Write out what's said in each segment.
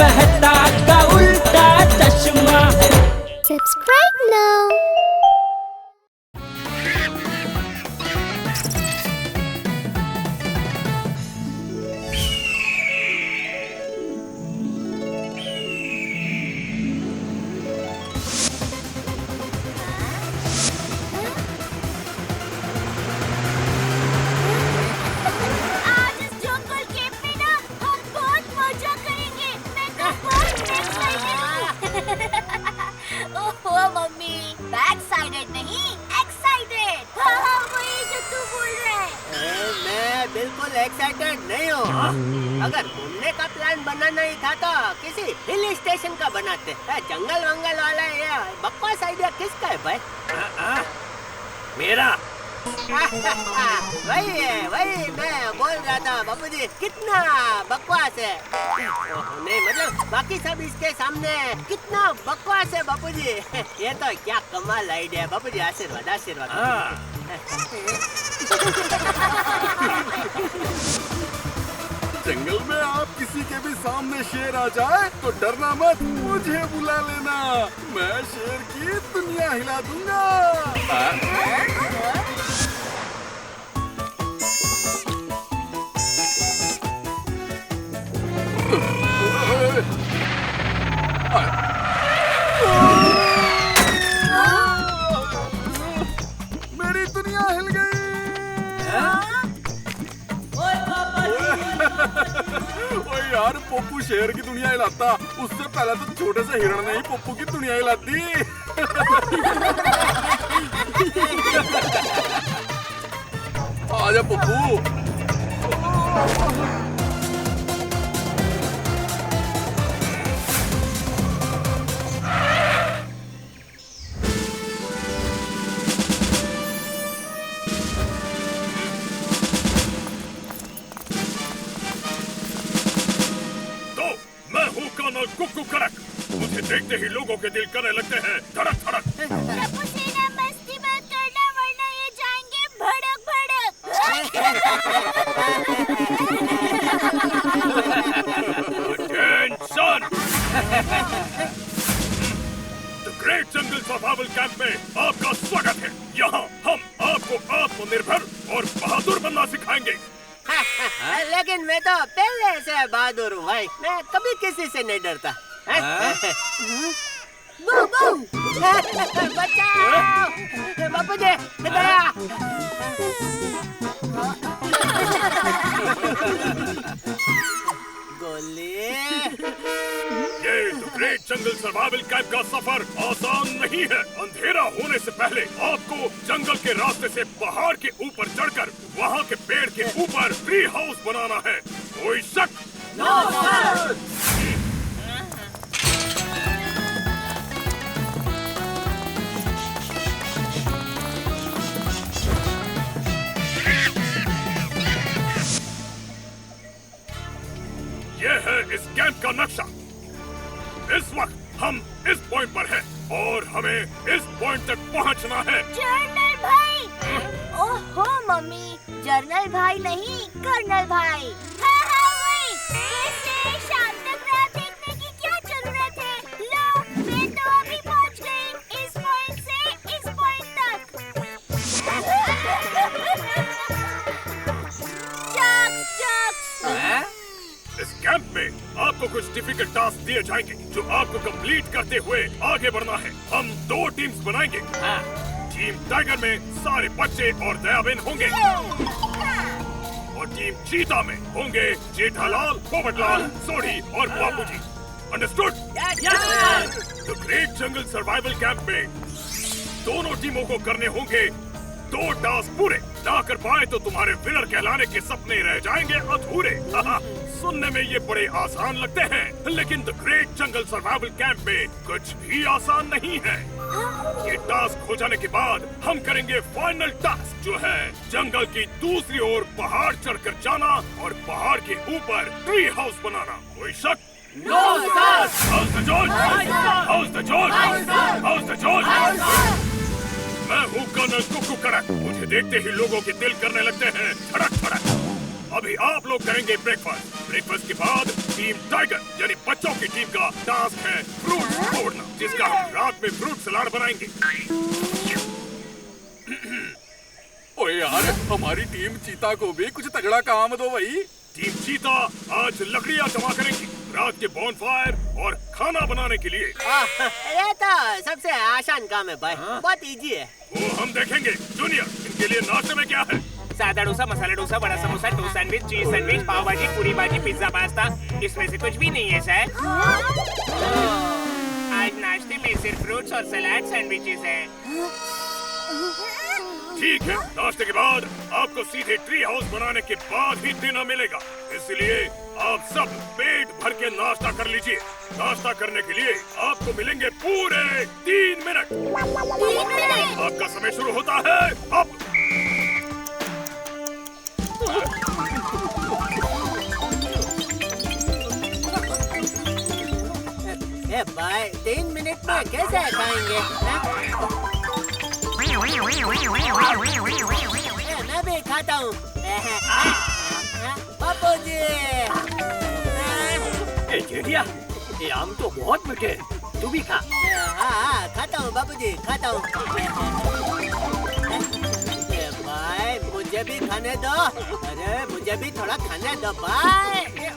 मेहता का उल्टा चश्मा। Subscribe now. बिल्कुल एक्साइटेड नहीं हो। अगर घूमने का प्लान बनाना ही था तो किसी हिल स्टेशन का बनाते। जंगल वंगल वाला ये बकवास आइडिया किसका है भाई? मेरा। वही मैं बोल रहा था बाबूजी, कितना बकवास है। नहीं मतलब बाकी सब इसके सामने कितना बकवास है बाबूजी। ये तो क्या कमाल आइडिया है बाबूजी, आशीर्वाद आशीर्वाद। जंगल में आप किसी के भी सामने शेर आ जाए तो डरना मत, मुझे बुला लेना। मैं शेर की दुनिया हिला दूंगा। मेरी दुनिया हिल गई। ओए यार, पप्पू शेर की दुनिया हिलाता, उससे पहले तो छोटे से हिरण ने ही पप्पू की दुनिया हिलाती। आजा पप्पू। कुक्कू करक, मुझे देखते ही लोगों के दिल करने लगते हैं धड़क धड़क। मस्ती मत करना वरना ये जाएंगे भड़क भड़क। Attention! The Great Jungle Survival Camp में आपका स्वागत है। यहाँ हम आपको आत्मनिर्भर और बहादुर बनना सिखाएंगे। लेकिन मैं तो पहले से बहादुर हूँ भाई, मैं कभी किसी से नहीं डरता। बचाओ बापूजी, दया। गोली। ये the great jungle survival camp का सफर आसान नहीं है। अंधेरा होने से पहले आपको जंगल के रास्ते से पहाड़ के ऊपर चढ़कर वहाँ के पेड़ के ऊपर ट्री हाउस बनाना है। कोई शक? No sir. ये है इस कैंप का नक्शा। इस वक्त हम इस पॉइंट पर हैं और हमें इस पॉइंट तक पहुंचना है। जर्नल भाई। ओहो मम्मी, जर्नल भाई नहीं कर्नल भाई। हाँ वही। वैसे शाम तक राह देखने की क्या जरूरत है? लो, मैं तो अभी पहुंच गई इस पॉइंट से इस पॉइंट तक। चक। इस कैंप में आपको कुछ डिफिकल्ट टास्क दिए जाएंगे जो आपको कंप्लीट करते हुए आगे बढ़ना है। हम 2 टीम्स बनाएंगे। टीम टाइगर में सारे बच्चे और दयाबेन होंगे और टीम चीता में होंगे जेठालाल, पोपटलाल, सोढ़ी और Bapuji. Understood? The great jungle survival camp में दोनों टीमों को करने होंगे 2 टास्क पूरे। ना कर पाए तो तुम्हारे विनर कहलाने के सपने रह जाएंगे अधूरे। सुनने में ये बड़े आसान लगते हैं, लेकिन the great jungle survival camp में कुछ भी आसान नहीं है। ये टास्क हो जाने के बाद हम करेंगे फाइनल टास्क, जो है जंगल की दूसरी ओर पहाड़ चढ़कर जाना और पहाड़ के ऊपर ट्री हाउस बनाना। कोई शक? No sir. How's the George? How's the George? How's the George? मैं हूँ कर्नल कुक्कू करक। मुझे देखते ही लोगों के दिल करने लगते हैं धड़क धड़क। अभी आप लोग करेंगे ब्रेकफास्ट। ब्रेकफास्ट के बाद टीम टाइगर यानी बच्चों की टीम का टास्क है फ्रूट तोड़ना, जिसका हम रात में फ्रूट सलाद बनाएंगे। ओए यार, हमारी टीम चीता को भी कुछ तगड़ा काम दो भाई। टीम चीता आज लकड़ियाँ जमा करेंगी रात के बॉनफायर और खाना बनाने के लिए। ये तो सबसे आसान काम है भाई, बहुत इजी है। वो हम देखेंगे। जूनियर, इनके लिए नाश्ते में क्या है? सादा डोसा, मसाला डोसा, बड़ा samosa, toast sandwich, cheese sandwich, pav bhaji, puri भाजी, पिज्जा, पास्ता। इसमें से कुछ भी नहीं है सर। आज नाश्ते में सिर्फ फ्रूट्स और सलाद सैंडविचेस हैं। ठीक है, नाश्ते के बाद आपको सीधे ट्री हाउस बनाने के बाद ही डिनर मिलेगा, इसलिए आप सब पेट भर के नाश्ता कर लीजिए। नाश्ता करने के लिए आपको मिलेंगे पूरे 3 मिनट। आपका समय शुरू होता है अब। ए भाई, 3 मिनट में कैसे खाएंगे? मैं भी खाता हूँ। बापू जी, जेठिया, ये आम तो बहुत मीठे हैं, तू भी खा। हाँ, खाता हूँ बापू जी, खाता हूँ। भाई, मुझे भी खाने दो। अरे मुझे भी थोड़ा खाने दो भाई।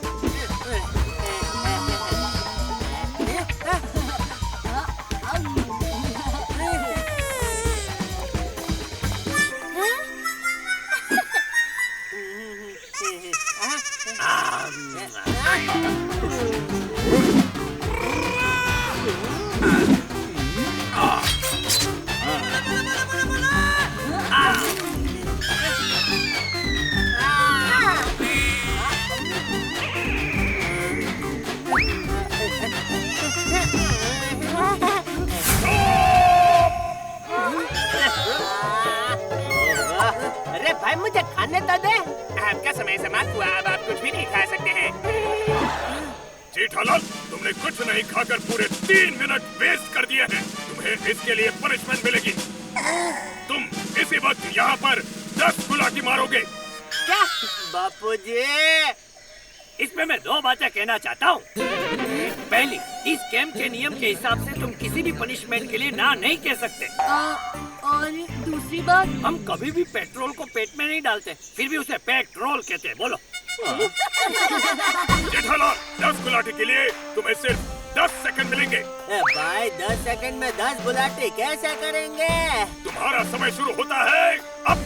अरे भाई, मुझे खाने तो दे। आपका समय समाप्त हुआ, अब आप कुछ भी नहीं खा सकते हैं। जेठालाल, तुमने कुछ नहीं खाकर पूरे 3 मिनट वेस्ट कर दिए हैं। तुम्हें इसके लिए पनिशमेंट मिलेगी। तुम इसी वक्त यहाँ पर 10 गुलाटी मारोगे। क्या बापू जी? इसमें मैं 2 बातें कहना चाहता हूँ। पहली, इस गेम के नियम के हिसाब से तुम किसी भी पनिशमेंट के लिए ना नहीं कह सकते। और दूसरी बात, हम कभी भी पेट्रोल को पेट में नहीं डालते, फिर भी उसे पेट्रोल कहते हैं। बोलो। जेठालाल, 10 गुलाटी के लिए तुम्हें सिर्फ 10 सेकंड मिलेंगे। ए भाई, 10 सेकंड में 10 गुलाटी कैसे करेंगे? तुम्हारा समय शुरू होता है अब।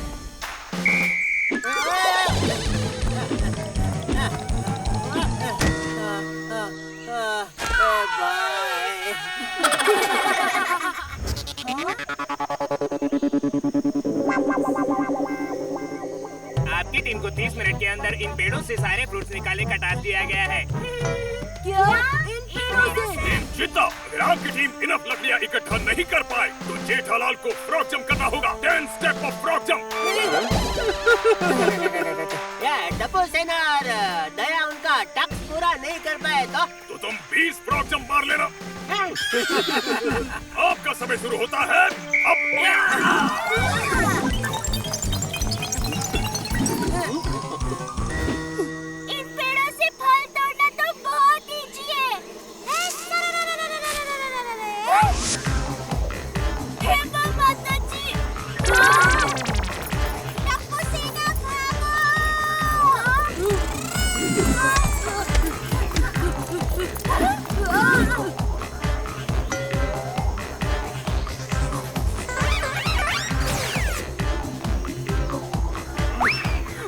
आपकी टीम को 30 मिनट के अंदर इन पेड़ों से सारे फ्रूट्स निकालने का टास्क दिया गया है। क्या इन पेड़ों से? टीम जीता। अगर आपकी टीम इनफ लकड़ियाँ इकट्ठा नहीं कर पाए तो जेठालाल को फ्रॉग जंप करना होगा। 10 स्टेप ऑफ फ्रॉग जंप। डब्बू सेनार, दया उनका टास्क पूरा नहीं कर पाए तो तुम 20 फ्रॉग जंप मार लेना। आपका समय शुरू होता है अब। इन पेड़ों से फल तोड़ना तो बहुत इजी है। हे माता जी, डब्बू सेना भागो!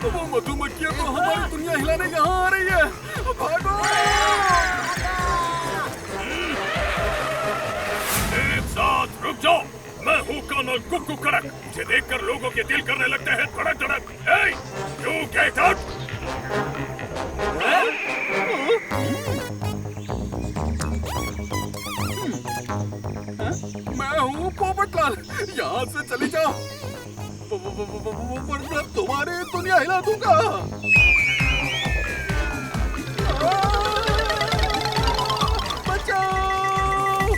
वो मधुमक्खियाँ तो हमारी दुनिया हिलाने यहाँ आ रही है। भागो! एक साथ रुक जाओ। मैं हूँ कर्नल कुक्कू कड़क। मुझे देखकर लोगों के दिल करने लगते हैं धड़क धड़क। Hey, you get out! मैं हूँ पोपटलाल, यहाँ से चली जाओ वरना तुम्हारी दुनिया हिला दूंगा। बचाओ!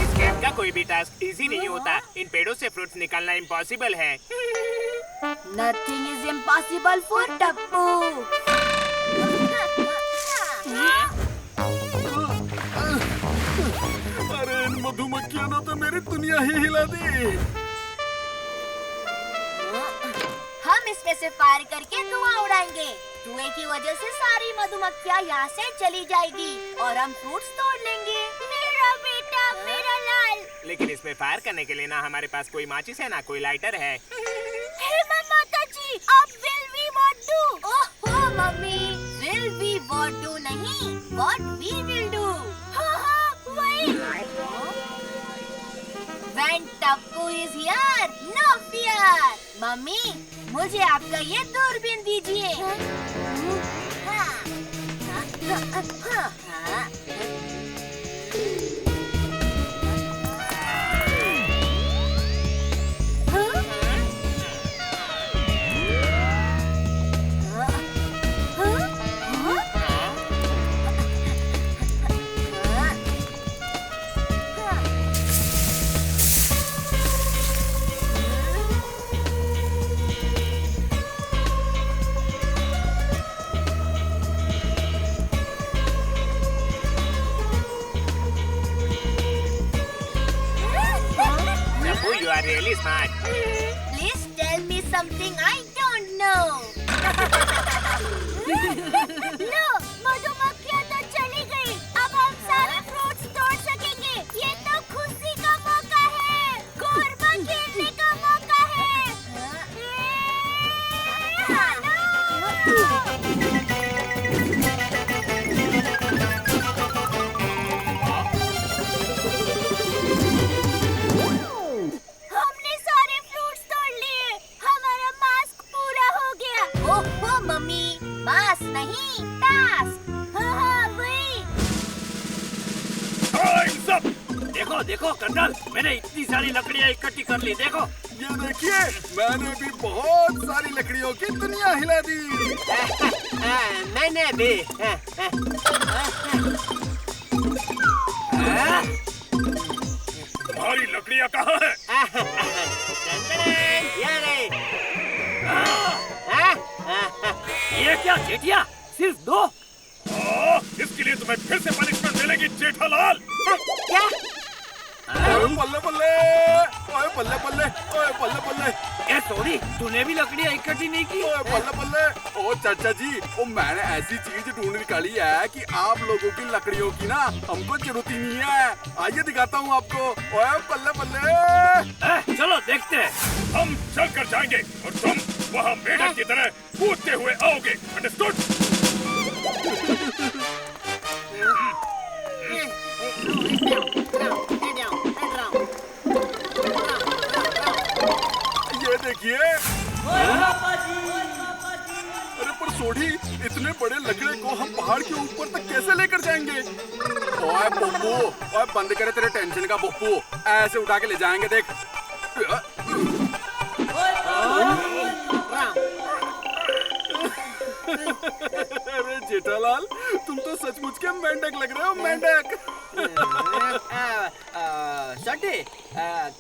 इस गेम का कोई कोई भी टास्क इजी नहीं होता। इन पेड़ों से फ्रूट्स निकालना इम्पॉसिबल है। Nothing is impossible for Tappu. अरे इन मधुमक्खियों ने तो मेरी दुनिया ही हिला दी। हम इसमें से फायर करके धुआं उड़ाएंगे। धुएं की वजह से सारी मधुमक्खियाँ यहाँ से चली जाएगी और हम फ्रूट्स तोड़ लेंगे। मेरा बेटा, मेरा लाल। लेकिन इसमें फायर करने के लिए ना हमारे पास कोई माचिस है ना कोई लाइटर है। हे माता जी, अब will we what do? Oh mummy, will we what do नहीं, what we will do। हाँ, वही। When Tappu is here, no fear। Mummy, मुझे आपका ये दूरबीन दीजिए। You are really smart. Please tell me something I don't know। लो, मधुमक्खियाँ तो चली गई। अब हम सारे फ्रूट्स तोड़ सकेंगे। ये तो खुशी का मौका है, गरबा खेलने का मौका है। हमने सारे फ्रूट्स तोड़ लिए। हमारा मास्क पूरा हो गया। ओह मम्मी, मास्क नहीं, टास्क। हाँ, वही। Time's up! देखो देखो कर्नल, मैंने इतनी सारी लकड़ियाँ इकट्ठी कर ली। देखो ये देखिए, मैंने भी बहुत सारी लकड़ियों की दुनिया हिला दी। मैंने भी। तुम्हारी लकड़ियाँ कहाँ हैं? ये रही। ये क्या जेठिया, सिर्फ 2? इसके लिए तुम्हें फिर से पनिशमेंट मिलेगी जेठालाल। क्या? ओए बल्ले बल्ले, ओए बल्ले बल्ले, ओए बल्ले बल्ले, ए सोनी, तूने भी लकड़ियाँ इकट्ठी नहीं की? ओए बल्ले बल्ले। ओ चाचा जी, ओ मैंने ऐसी चीज ढूंढ निकाली है कि आप लोगों की लकड़ियों की ना हमको जरूरत ही नहीं है। आइए दिखाता हूँ आपको। ओए बल्ले बल्ले। चलो देखते हैं। हम चल कर जाएंगे और तुम वहाँ मेढक की तरह कूदते हुए आओगे। अंडरस्टूड? ये देखिए। अरे पर सोढ़ी, इतने बड़े लकड़े को हम पहाड़ के ऊपर तक कैसे लेकर जाएंगे? ओए पप्पू, ओए बंद करे तेरे टेंशन का पप्पू, ऐसे उठा के ले जाएंगे देख। अरे जेठालाल, तुम तो सचमुच के मेंढक लग रहे हो, मेंढक। छोटी,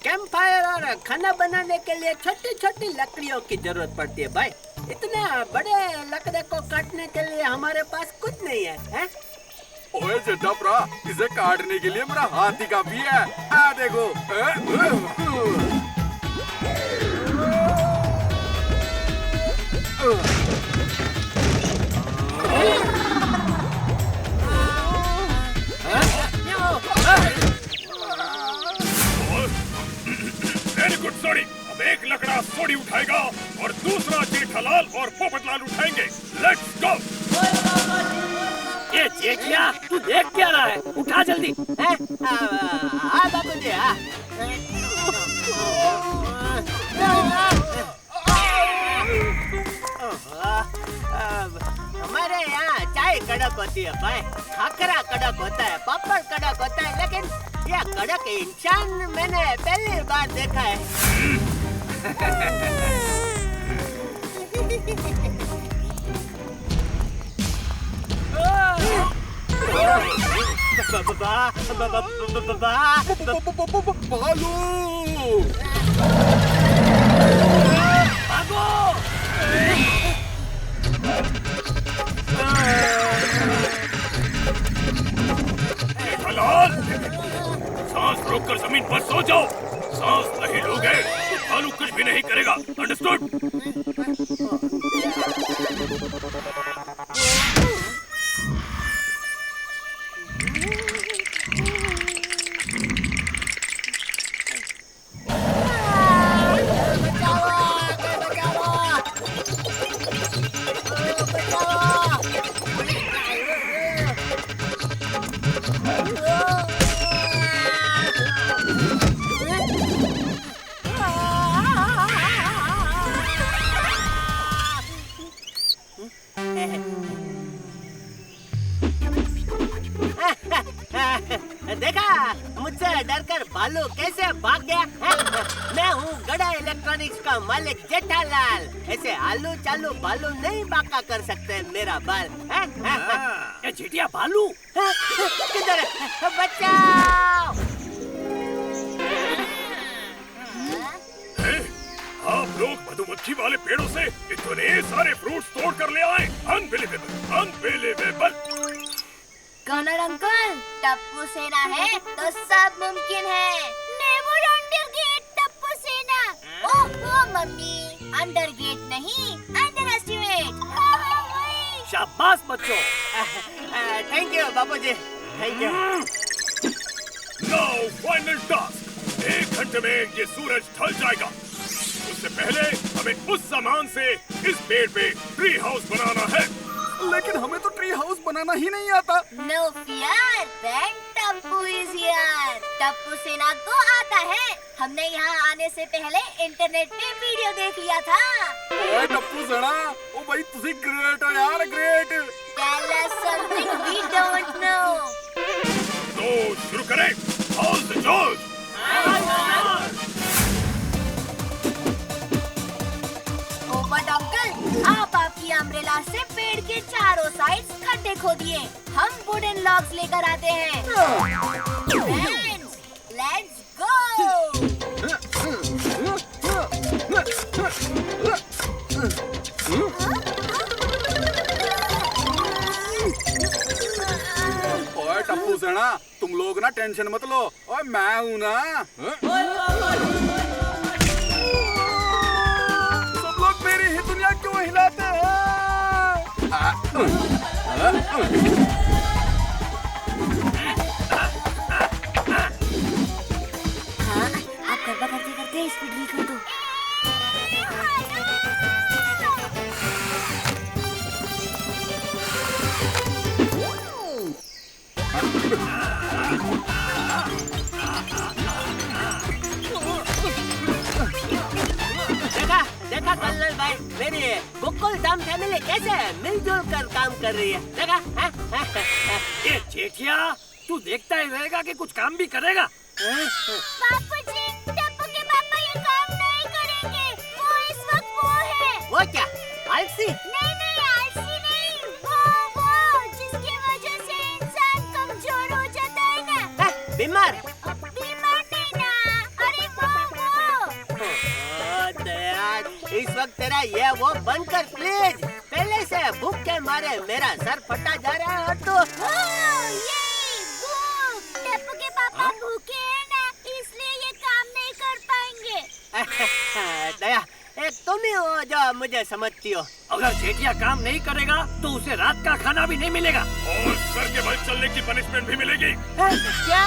कैंप फायर और खाना बनाने के लिए छोटी छोटी लकड़ियों की जरूरत पड़ती है भाई। इतना बड़े लकड़े को काटने के लिए हमारे पास कुछ नहीं है, ओए जेठाप्रा, इसे काटने के लिए मेरा हाथ ही काफी है। आ देखो। वेरी गुड सोडी। अब एक लकड़ा सोडी उठाएगा और दूसरा जेठालाल और पोपटलाल उठाएंगे। Let's go. ये जेठिया, तू देख क्या रहा है? उठा जल्दी। हाँ बाबूजी, हाँ। हमारे यहाँ चाय कड़क होती है भाई, खाकरा कड़क होता है, पापड़ कड़क होता है, लेकिन यह कड़क इंसान मैंने पहली बार देखा है। भालू। भागो। जेठालाल, सांस रोककर जमीन पर सो जाओ। सांस नहीं लोगे तो भालू कुछ भी नहीं करेगा। अंडरस्टूड? देखा मुझसे डरकर भालू कैसे भाग गया। मैं हूँ गड़ा इलेक्ट्रॉनिक्स का मालिक जेठालाल। ऐसे आलू चालू भालू नहीं बाका कर सकते मेरा बाल। ये जेठिया भालू। किधर है? बचाओ। आप लोग मधुमक्खी वाले पेड़ों से इतने सारे फ्रूट्स तोड़ कर ले आए। Unbelievable, unbelievable. Colonel uncle, Tappu Sena है तो सब मुमकिन है। नेवर अंडर गेट टप्पू सेना। ओहो मम्मी, अंडर गेट नहीं, अंडर एस्टिमेट। शाबाश बच्चों। थैंक यू बाबूजी, thank you. Now final task. 1 घंटे में ये सूरज ढल जाएगा। उससे पहले हमें उस सामान से इस पेड़ पे ट्री हाउस बनाना है। लेकिन हमें तो ट्री हाउस बनाना ही नहीं आता। No fear, then Tappu is here. Tappu Sena को आता है। हमने यहाँ आने से पहले इंटरनेट पे वीडियो देख लिया था। ओए टप्पू सेना, ओ भाई तुसी ग्रेट हो यार, great. Tell us something we don't know. तो शुरू करें। All the George. But uncle, आप आपकी अम्ब्रेला से पेड़ के चारों साइड्स खड्डे खोदिए। हम वुडन लॉग्स लेकर आते हैं। Friends, let's go. ओए टप्पू सेना, तुम लोग ना टेंशन मत लो। ओए मैं हूँ ना। सब लोग मेरी ही दुनिया क्यों हिलाते हैं? आप गरबा करते करते स्पीड रील कर दो। देखा कर्नल भाई, मेरी गोकुल धाम फैमिली कैसे मिलजुल कर काम कर रही है। देखा? ये जेठिया, तू देखता ही रहेगा कि कुछ काम भी करेगा। बापूजी, टप्पू के पापा ये काम नहीं करेंगे। वो इस वक्त वो है। वो क्या आलसी? नहीं, आलसी नहीं। वो जिसकी वजह से इंसान कमजोर हो जाता है ना। बीमार? बीमार नहीं ना। अरे वो। दया, इस वक्त तेरा ये वो बंद कर प्लीज। पहले से भूख के मारे मेरा सर फटा जा रहा है और तू ये भूख। टप्पू के पापा भूखे हैं ना, इसलिए ये काम नहीं कर पाएंगे। दया, एक तुम ही हो जो मुझे समझती हो। अगर जेठिया काम नहीं करेगा तो उसे रात का खाना भी नहीं मिलेगा। और सर के बल चलने की पनिशमेंट भी मिलेगी। क्या?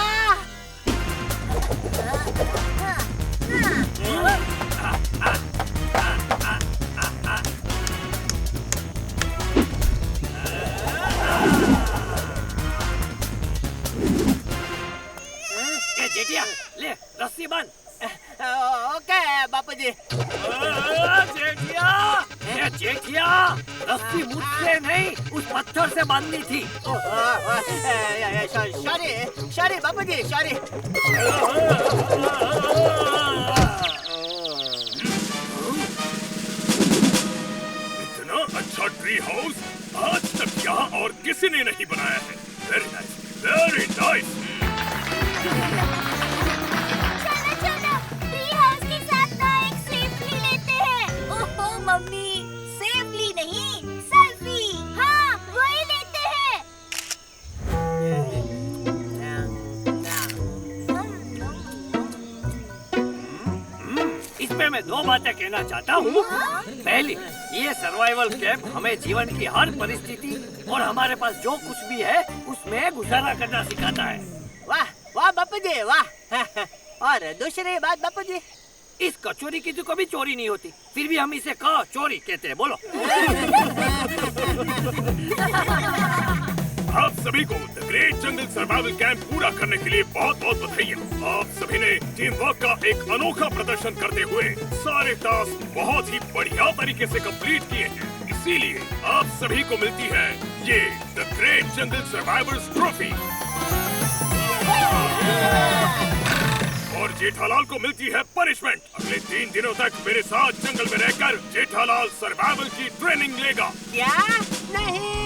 ये जेठिया, ले रस्सी बांध। ओके बापूजी। जेठिया, ये जेठिया, रस्सी मुझसे नहीं उस पत्थर से बांधनी थी। सॉरी बापूजी, सॉरी। इतना अच्छा ट्री हाउस आज तक यहाँ और किसी ने नहीं बनाया है। Very nice. Very nice. चलो चलो ट्री हाउस के साथ ना एक सेल्फी लेते हैं। ओहो मम्मी, सेल्फी नहीं सेल्फी। हाँ वही लेते हैं। इसमें मैं 2 बातें कहना चाहता हूँ। पहली, ये सर्वाइवल कैंप हमें जीवन की हर परिस्थिति और हमारे पास जो कुछ भी है उसमें गुजारा करना सिखाता है। वाह वाह बापू जी वाह। और दूसरी बात बापू जी, इस कचौरी की तो कभी चोरी नहीं होती, फिर भी हम इसे चोरी कहते हैं। बोलो। आप सभी को the great jungle survival camp पूरा करने के लिए बहुत बहुत बधाई। आप सभी ने टीम वर्क का एक अनोखा प्रदर्शन करते हुए सारे टास्क बहुत ही बढ़िया तरीके से कंप्लीट किए हैं। इसीलिए आप सभी को मिलती है ये the great jungle survivors trophy. और जेठालाल को मिलती है पनिशमेंट। अगले 3 दिनों तक मेरे साथ जंगल में रहकर जेठालाल सर्वाइवल की ट्रेनिंग लेगा। क्या नहीं?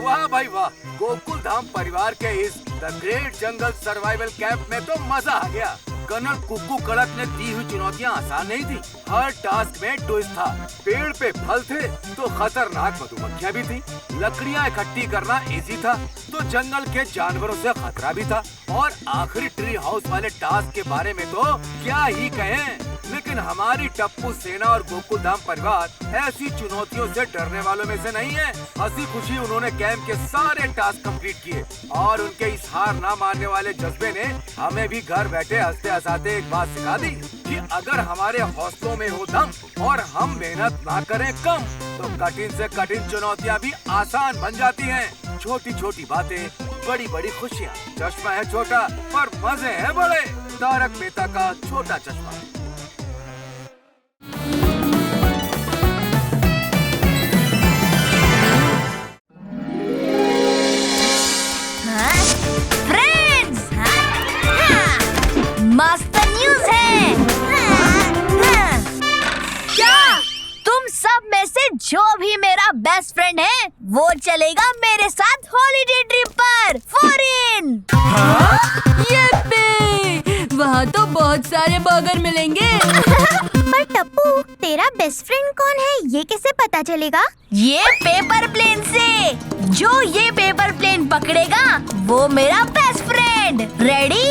वाह भाई वाह, गोकुल धाम परिवार के इस the great jungle survival camp में तो मजा आ गया। कर्नल कुक्कू कड़क ने दी हुई चुनौतियाँ आसान नहीं थी। हर टास्क में ट्विस्ट था। पेड़ पे फल थे तो खतरनाक मधुमक्खियाँ भी थी। लकड़ियाँ इकट्ठी करना इजी था तो जंगल के जानवरों से खतरा भी था। और आखिरी ट्री हाउस वाले टास्क के बारे में तो क्या ही कहें। लेकिन हमारी टप्पू सेना और गोकुल धाम परिवार ऐसी चुनौतियों से डरने वालों में से नहीं है। हंसी खुशी उन्होंने कैंप के सारे टास्क कंप्लीट किए और उनके इस हार ना मानने वाले जज्बे ने हमें भी घर बैठे हंसते हंसाते एक बात सिखा दी कि अगर हमारे हौसलों में हो दम और हम मेहनत ना करें कम तो कठिन से कठिन चुनौतियाँ भी आसान बन जाती हैं। छोटी छोटी बातें, बड़ी बड़ी खुशियाँ। चश्मा है छोटा पर मजे हैं बड़े। तारक मेहता का छोटा चश्मा। मास्टर न्यूज़ है। क्या तुम सब में से जो भी मेरा बेस्ट फ्रेंड है वो चलेगा मेरे साथ हॉलीडे ट्रिप पर फॉरेन। वहाँ तो बहुत सारे बर्गर मिलेंगे। पर टप्पू, तेरा बेस्ट फ्रेंड कौन है ये कैसे पता चलेगा? ये पेपर प्लेन से। जो ये पेपर प्लेन पकड़ेगा वो मेरा बेस्ट फ्रेंड। रेडी?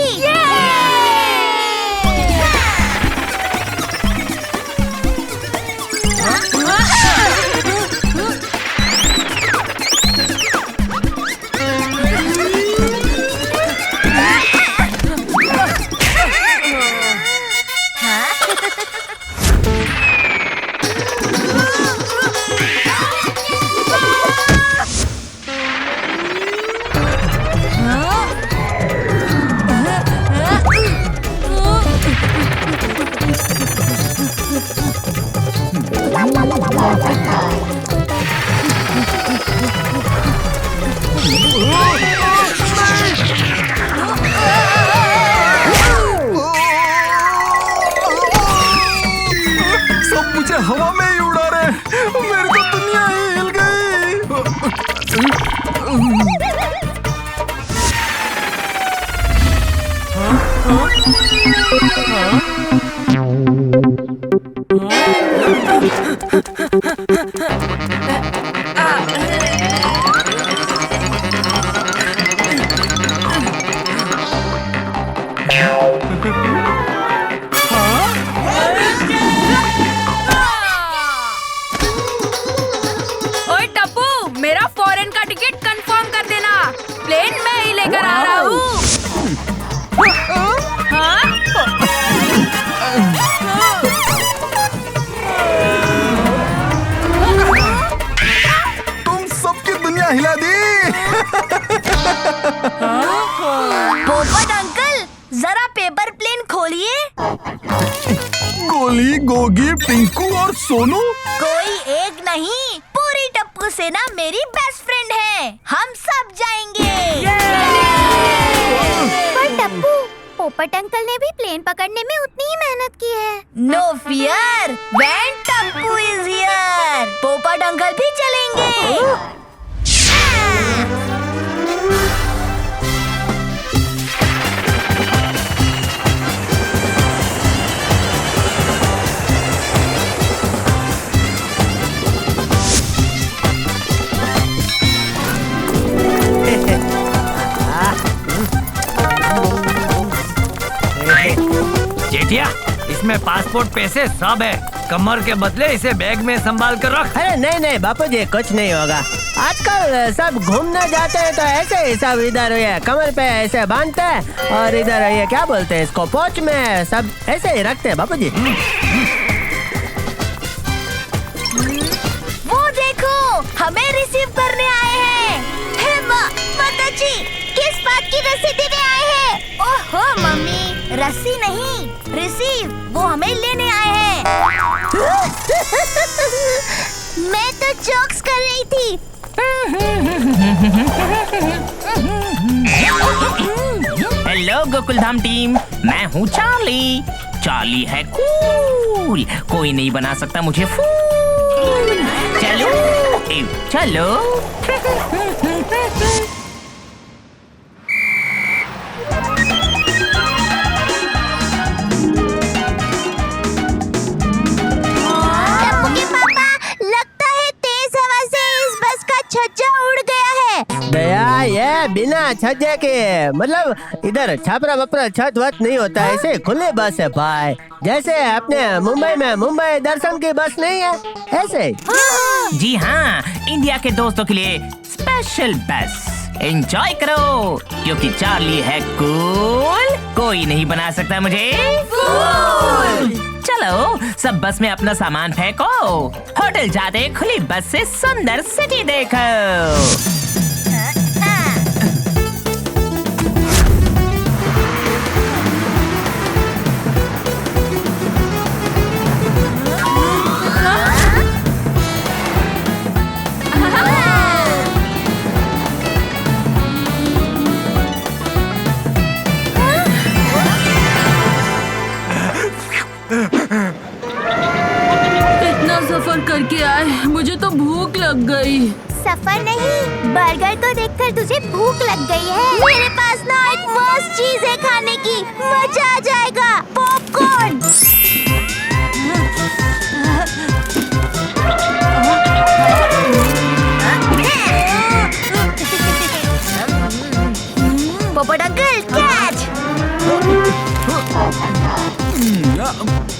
हवा में ही उड़ा रहे, मेरी तो दुनिया ही हिल गई। मेरा फॉरेन का टिकट कंफर्म कर देना। प्लेन मैं ही लेकर आ रहा हूँ। तुम सबकी दुनिया हिला दी। पोपट अंकल, जरा पेपर प्लेन खोलिए। गोली, गोगी, पिंकू और सोनू। कोई एक नहीं, पूरी टप्पू सेना मेरी बेस्ट फ्रेंड है। हम सब जाएंगे। पर टप्पू, पोपट अंकल ने भी प्लेन पकड़ने में उतनी ही मेहनत की है। No fear, when Tappu is here, Popat uncle भी चलेंगे। इसमें पासपोर्ट, पैसे सब है। कमर के बदले इसे बैग में संभाल कर रख। अरे नहीं नहीं बापूजी, कुछ नहीं होगा। आजकल सब घूमने जाते हैं तो ऐसे ही सब इधर ये कमर पे ऐसे बांधते हैं और इधर ये क्या बोलते हैं इसको, पोंछ में सब ऐसे ही रखते हैं बापूजी। वो देखो, हमें रिसीव करने आए हैं। हे माताजी, किस बात की रसीद देने आए हैं? ओहो मम्मी, रस्सी नहीं, रिसीव, वो हमें लेने आए हैं। मैं तो जोक्स कर रही थी। हेलो गोकुलधाम टीम, मैं हूँ चार्ली। चार्ली है कूल, कोई नहीं बना सकता मुझे फूल। चलो चलो। टप्पू के पापा, लगता है तेज हवा से इस बस का छज्जा उड़ गया है। दया, ये बिना छज्जे के मतलब इधर छापरा वपरा छत वत नहीं होता, ऐसे खुले बस है भाई। जैसे अपने मुंबई में मुंबई दर्शन की बस नहीं है, ऐसे। जी हाँ, इंडिया के दोस्तों के लिए स्पेशल बस। एंजॉय करो, क्योंकि चार्ली है कूल, कोई नहीं बना सकता मुझे फूल। चलो सब बस में अपना सामान फेंको, होटल जाते खुली बस से सुंदर सिटी देखो। इतना सफर करके आए, मुझे तो भूख लग गई। सफर नहीं, बर्गर को देखकर तुझे भूख लग गई है। मेरे पास ना एक मस्त चीज है खाने की, मजा आ जाएगा, पॉपकॉर्न। पोपट अंकल, कैच।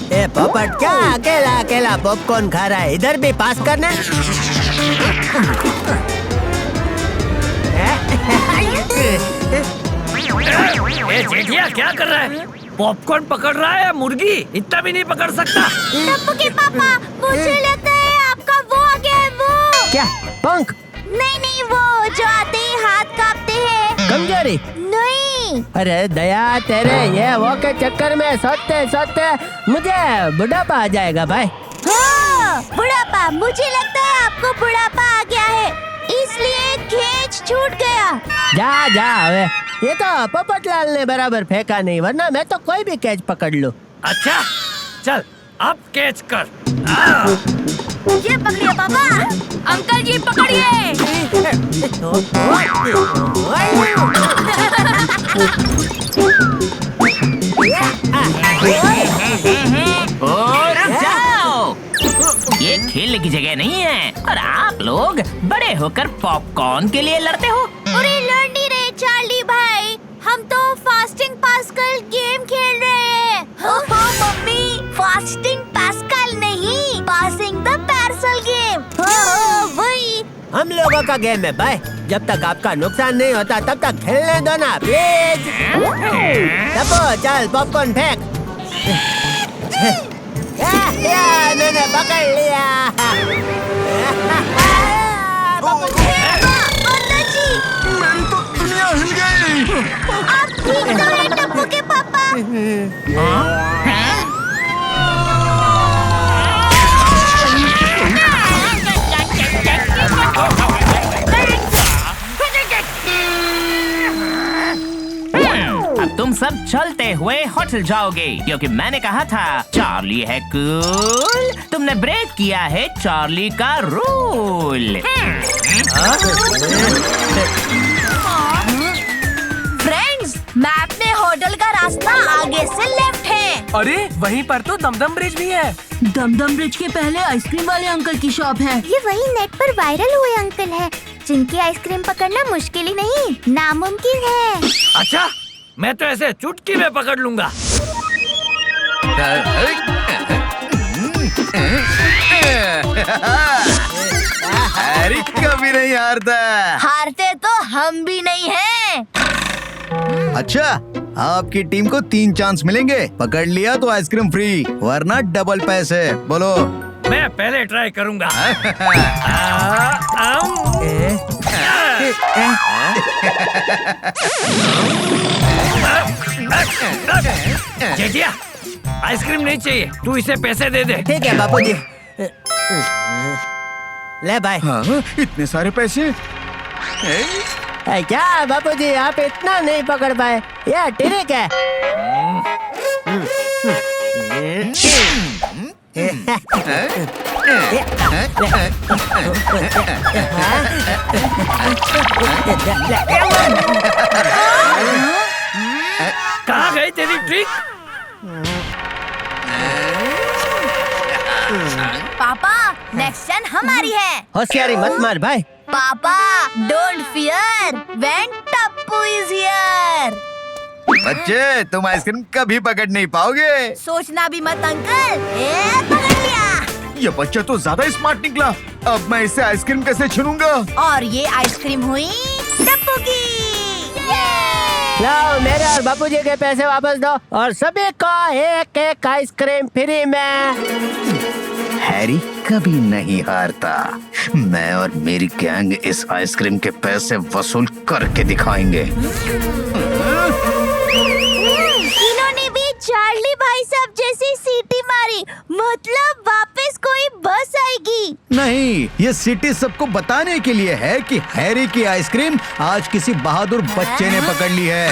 ए पोपट, क्या अकेला अकेला पॉपकॉर्न खा रहा है? इधर भी पास करना। ए जेठिया, क्या कर रहा है? पॉपकॉर्न पकड़ रहा है या मुर्गी? इतना भी नहीं पकड़ सकता। टप्पू के पापा, मुझे लगता है आपका वो आ गया है। वो क्या पंख? नहीं नहीं, वो जो आते ही हाथ कांपते हैं। कमजोरी? नहीं। अरे दया, तेरे ये वो के चक्कर में सोचते सोचते मुझे बुढ़ापा आ जाएगा भाई। हाँ, बुढ़ापा। मुझे लगता है आपको बुढ़ापा आ गया है, इसलिए कैच छूट गया। जा जा, अबे ये तो पोपटलाल ने बराबर फेंका नहीं, वरना मैं तो कोई भी कैच पकड़ लूं। अच्छा चल, अब कैच कर। ये पकड़िए पापा। अंकल जी पकड़िए। और जाओ, ये खेलने की जगह नहीं है, और आप लोग बड़े होकर पॉपकॉर्न के लिए लड़ते हो। अरे लड़ नहीं रहे चार्ली भाई, हम तो फास्टिंग पास्कल गेम खेल रहे हैं। मम्मी, फास्टिंग पास्कल नहीं, पासिंग द पार्सल गेम। वही हम लोगों का गेम है भाई, जब तक आपका नुकसान नहीं होता तब तक खेलने दो ना प्लीज। टप्पू, चल पॉपकॉर्न फेंक। मैंने पकड़ लिया। मेरी तो दुनिया हिल गई। आप ठीक तो हैं टप्पू के पापा? अब तुम सब चलते हुए होटल जाओगे, क्योंकि मैंने कहा था चार्ली है कूल, तुमने ब्रेक किया है चार्ली का रूल। फ्रेंड्स, मैप में होटल का रास्ता आगे से लेफ्ट है। अरे वहीं पर तो दमदम ब्रिज भी है। दमदम ब्रिज के पहले आइसक्रीम वाले अंकल की शॉप है। ये वही नेट पर वायरल हुए अंकल है, जिनकी आइसक्रीम पकड़ना मुश्किल ही नहीं, नामुमकिन है। अच्छा, मैं तो ऐसे चुटकी में पकड़ लूंगा। हैरी कभी नहीं हारता। हारते तो हम भी नहीं हैं। अच्छा, आपकी टीम को 3 चांस मिलेंगे। पकड़ लिया तो आइसक्रीम फ्री, वरना डबल पैसे। बोलो। मैं पहले ट्राई करूंगा। जेठिया, आइसक्रीम नहीं चाहिए, तू इसे पैसे दे दे। ठीक है बापूजी। ले भाई। हाँ, इतने सारे पैसे? क्या बापूजी, आप इतना नहीं पकड़ पाए? यह ठीक है। कहाँ गई तेरी ट्रिक? पापा, नेक्स्ट टर्न हमारी है। होशियारी मत मार भाई। पापा, don't fear when Tappu is here. बच्चे, तुम आइसक्रीम कभी पकड़ नहीं पाओगे। सोचना भी मत अंकल। पकड़ लिया। ये बच्चा तो ज्यादा स्मार्ट निकला। अब मैं इससे आइसक्रीम कैसे छीनूंगा? और ये आइसक्रीम हुई टप्पू की। लाओ, मेरे और बापूजी के पैसे वापस दो और सभी को एक एक आइसक्रीम फ्री में। हैरी कभी नहीं हारता। मैं और मेरी गैंग इस आइसक्रीम के पैसे वसूल करके दिखाएंगे। इन्होंने भी चार्ली भाई साहब जैसी सीटी मारी, मतलब वापस कोई बस आएगी। नहीं, ये सिटी सबको बताने के लिए है कि हैरी की आइसक्रीम आज किसी बहादुर बच्चे ने पकड़ ली है।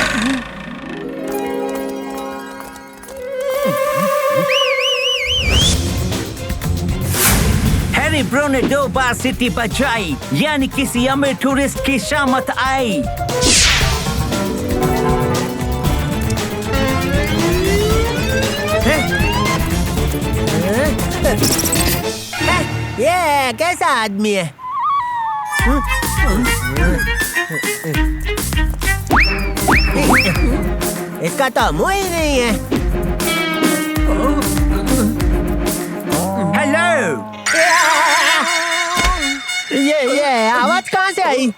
हैरी ब्रो ने 2 बार सिटी बचाई, यानी किसी अमीर टूरिस्ट की शामत आई। ये कैसा आदमी है? इसका तो मुंह ही नहीं है। हेलो, ये आवाज कहाँ से आई?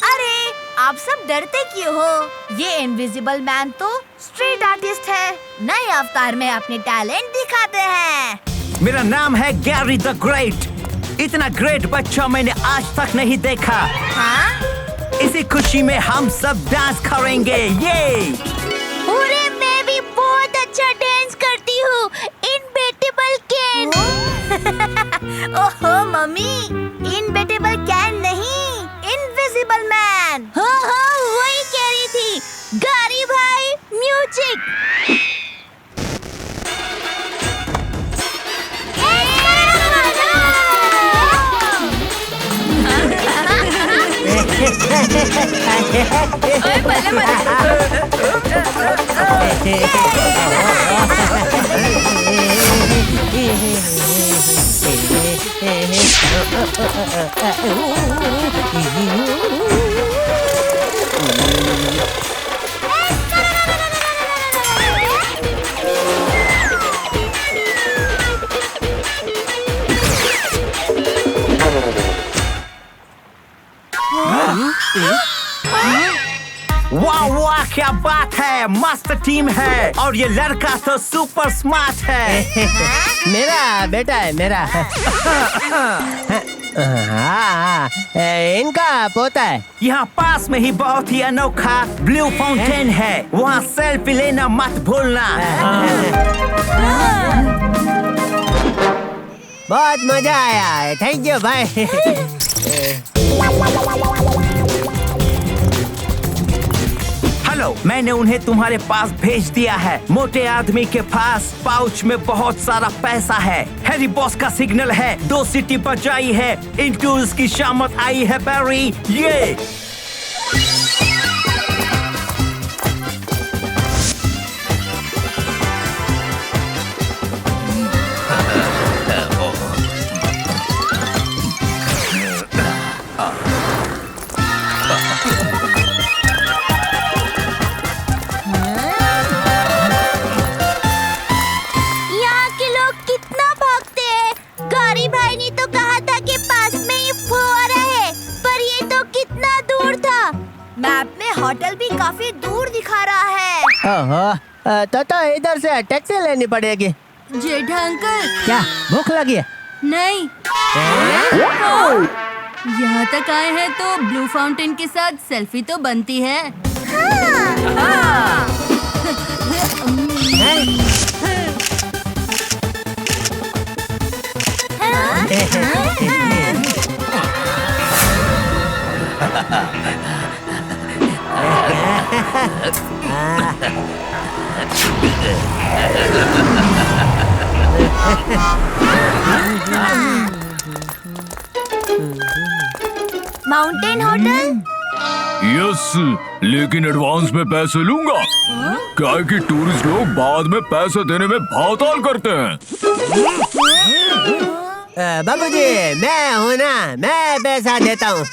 अरे, आप सब डरते क्यों हो? ये इनविजिबल मैन तो स्ट्रीट आर्टिस्ट है। नए अवतार में अपने टैलेंट दिखाते हैं। मेरा नाम है गैरी द ग्रेट। इतना ग्रेट बच्चा मैंने आज तक नहीं देखा। हाँ? इसी खुशी में हम सब डांस करेंगे। ये अरे, मैं भी बहुत अच्छा डांस करती हूँ। इनबेटेबल कैन। ओहो मम्मी, इनबेटेबल कैन नहीं, इनविजिबल मैन। हाँ, वही कह रही थी। गारी भाई, म्यूजिक। ओए बल्ले वाह वाह, क्या बात है। मस्त टीम है और ये लड़का तो सुपर स्मार्ट है। मेरा बेटा है, मेरा। हाँ, इनका पोता है। यहाँ पास में ही बहुत ही अनोखा ब्लू फाउंटेन है, वहाँ सेल्फी लेना मत भूलना। बहुत मजा आया, थैंक यू भाई। हेलो, मैंने उन्हें तुम्हारे पास भेज दिया है। मोटे आदमी के पास पाउच में बहुत सारा पैसा है। हैरी बॉस का सिग्नल है, 2 सिटी बजाई है, इंटूल्स की शामत आई है बैरी। ये होटल भी काफी दूर दिखा रहा है। ओहो, तो इधर से टैक्सी लेनी पड़ेगी। जेठा अंकल, क्या भूख लगी है? नहीं, यहाँ तक आए हैं तो ब्लू फाउंटेन के साथ सेल्फी तो बनती है। Mountain hotel? यस, लेकिन एडवांस में पैसे लूंगा। क्या कि टूरिस्ट लोग बाद में पैसे देने में भाव-ताल करते हैं। बाबूजी, मैं हूँ ना, मैं पैसा देता हूँ।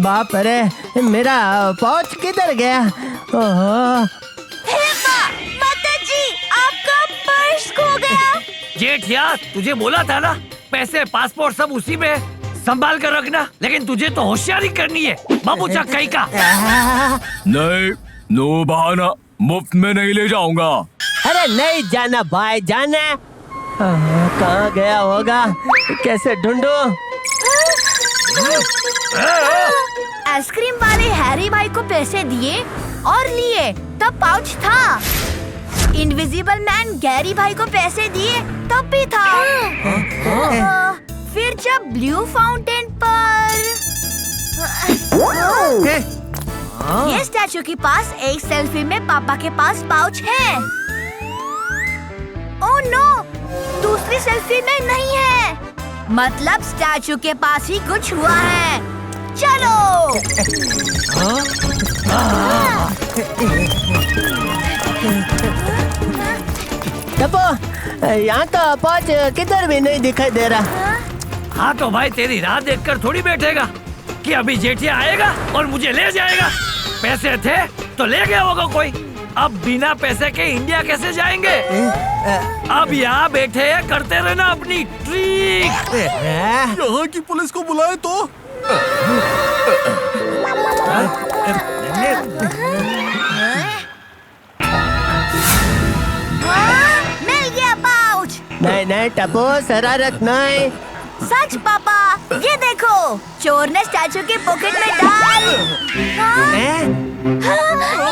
बाप रे, मेरा पाउच किधर गया? ओहो, माताजी, आपका पर्स खो गया। जेठिया, तुझे बोला था ना, पैसे पासपोर्ट सब उसी में है, संभाल कर रखना। लेकिन तुझे तो होशियारी करनी है, बाबूचा कहीं का। नहीं, नो बहाना, मुफ्त में नहीं ले जाऊंगा। अरे नहीं जाना भाई, जाना। कहाँ गया होगा, कैसे ढूंढूं? आइसक्रीम वाले हैरी भाई को पैसे दिए और लिए, तब पाउच था। इनविजिबल मैन गैरी भाई को पैसे दिए, तब भी था। फिर जब ब्लू फाउंटेन पर ये स्टैचू के पास एक सेल्फी में पापा के पास पाउच है। ओह नो, दूसरी सेल्फी में नहीं है। मतलब स्टैचू के पास ही कुछ हुआ है। चलो। टप्पू, यहाँ तो पाउच किधर भी नहीं दिखाई दे रहा। हाँ तो भाई, तेरी राह देखकर थोड़ी बैठेगा कि अभी जेठिया आएगा और मुझे ले जाएगा। पैसे थे तो ले गया होगा कोई। अब बिना पैसे के इंडिया कैसे जाएंगे? अब यहाँ बैठे करते रहना अपनी ट्रिक। यहाँ की पुलिस को बुलाए तो? मिल गया पाउच। नहीं नहीं टप्पू, शरारत नहीं। सच पापा, ये देखो, चोर ने स्टैचू के पॉकेट में डाल।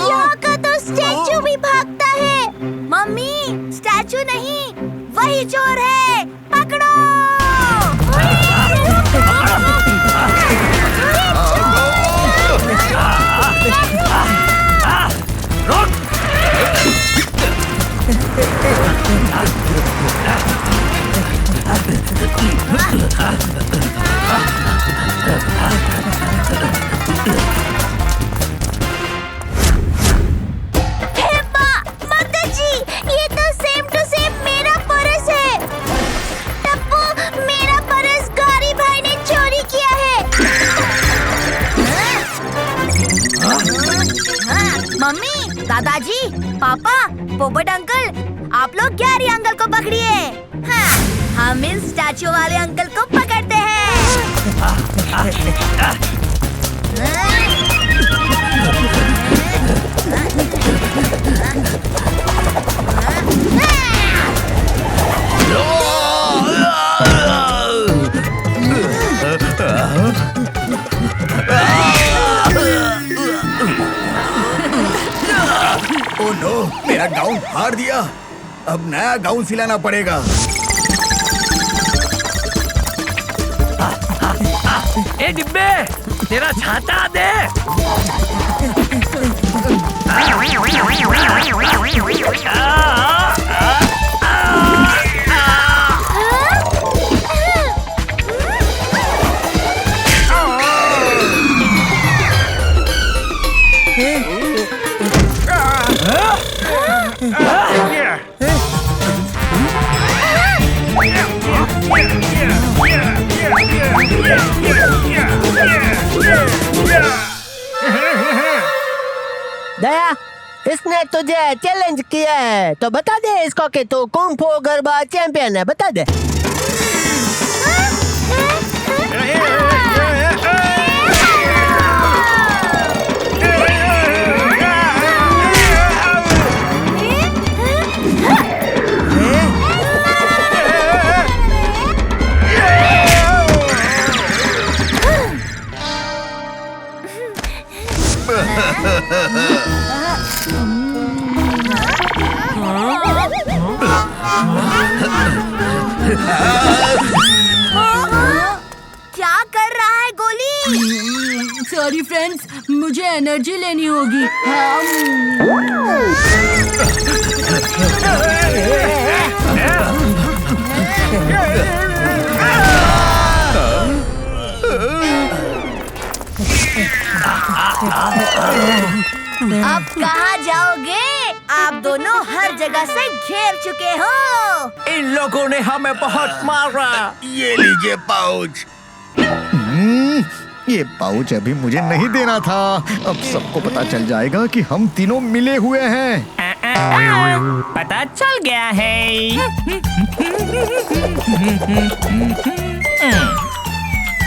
यहाँ का तो स्टैचू भी भागता है। मम्मी, स्टैचू नहीं, वही चोर है, पकड़ो। माताजी, ये तो सेम टू सेम मेरा पर्स है। टप्पू, मेरा पर्स गौरी भाई ने चोरी किया है। मम्मी, दादाजी, पापा, पोपट अंकल, आप लोग गैरी अंकल को पकड़िए। हाँ, हम इन स्टैचू वाले अंकल को पकड़ते हैं। गाउन फाड़ दिया, अब नया गाउन सिलाना पड़ेगा। ए डिब्बे, तेरा छाता दे। दया, इसने तुझे चैलेंज किया है तो बता दे इसको कि तू कुंग फू गरबा चैंपियन है, बता दे। क्या कर रहा है गोली? सॉरी फ्रेंड्स, मुझे एनर्जी लेनी होगी। अब कहाँ जाओगे? आप दोनों हर जगह से घेर चुके हो। इन लोगों ने हमें बहुत मारा। ये लीजिए पाउच। ये पाउच अभी मुझे नहीं देना था। अब सबको पता चल जाएगा कि हम तीनों मिले हुए हैं। पता चल गया है।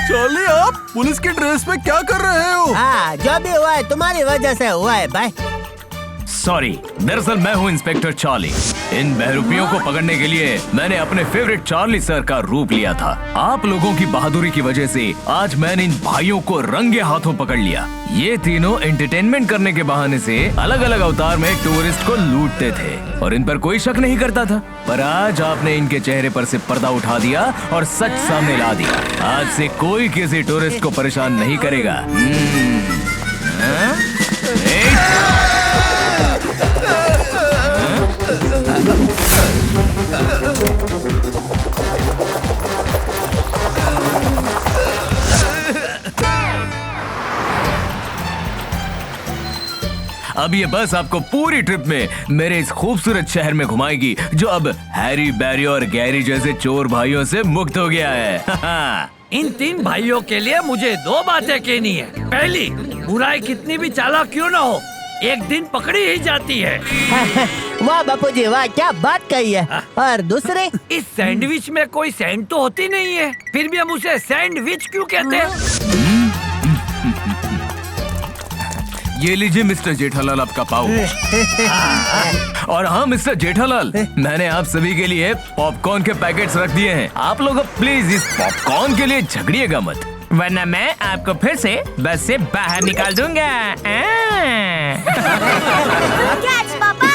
चार्ली, आप पुलिस की ड्रेस में क्या कर रहे हो? हाँ, जो भी हुआ है तुम्हारी वजह से हुआ है भाई। सॉरी, दरअसल मैं हूँ इंस्पेक्टर चार्ली। इन बहरूपियों को पकड़ने के लिए मैंने अपने फेवरेट चार्ली सर का रूप लिया था। आप लोगों की बहादुरी की वजह से आज मैंने इन भाइयों को रंगे हाथों पकड़ लिया। ये तीनों एंटरटेनमेंट करने के बहाने से अलग अलग अवतार में टूरिस्ट को लूटते थे और इन पर कोई शक नहीं करता था। पर आज आपने इनके चेहरे पर से पर्दा उठा दिया और सच सामने ला दिया। आज से कोई किसी टूरिस्ट को परेशान नहीं करेगा। अब ये बस आपको पूरी ट्रिप में मेरे इस खूबसूरत शहर में घुमाएगी, जो अब हैरी, बैरी और गैरी जैसे चोर भाइयों से मुक्त हो गया है। इन तीन भाइयों के लिए मुझे दो बातें कहनी है। पहली, बुराई कितनी भी चालाक क्यों न हो, एक दिन पकड़ी ही जाती है। वाह बापूजी वाह, क्या बात कही है। और दूसरे, इस सैंडविच में कोई सैंड तो होती नहीं है, फिर भी हम उसे सैंडविच क्यों कहते हैं? ये लीजिए मिस्टर जेठालाल आपका पाउच। और हाँ मिस्टर जेठालाल, मैंने आप सभी के लिए पॉपकॉर्न के पैकेट्स रख दिए हैं। आप लोग अब प्लीज इस पॉपकॉर्न के लिए झगड़िएगा मत, वरना मैं आपको फिर से बस से बाहर निकाल दूंगा। कैच पापा।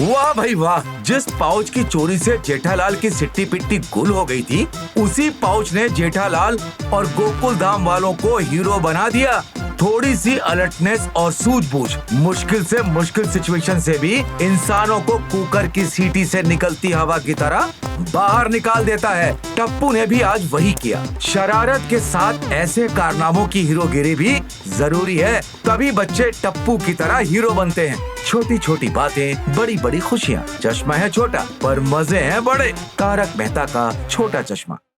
वाह भाई वाह, जिस पाउच की चोरी से जेठालाल की सिट्टी पिट्टी गुल हो गई थी, उसी पाउच ने जेठालाल और गोकुल धाम वालों को हीरो बना दिया। थोड़ी सी अलर्टनेस और सूझबूझ मुश्किल से मुश्किल सिचुएशन से भी इंसानों को कुकर की सीटी से निकलती हवा की तरह बाहर निकाल देता है। टप्पू ने भी आज वही किया। शरारत के साथ ऐसे कारनामों की हीरोगिरी भी जरूरी है, तभी बच्चे टप्पू की तरह हीरो बनते हैं। छोटी छोटी बातें, बड़ी बड़ी खुशियाँ। चश्मा है छोटा पर मजे हैं बड़े। तारक मेहता का छोटा चश्मा।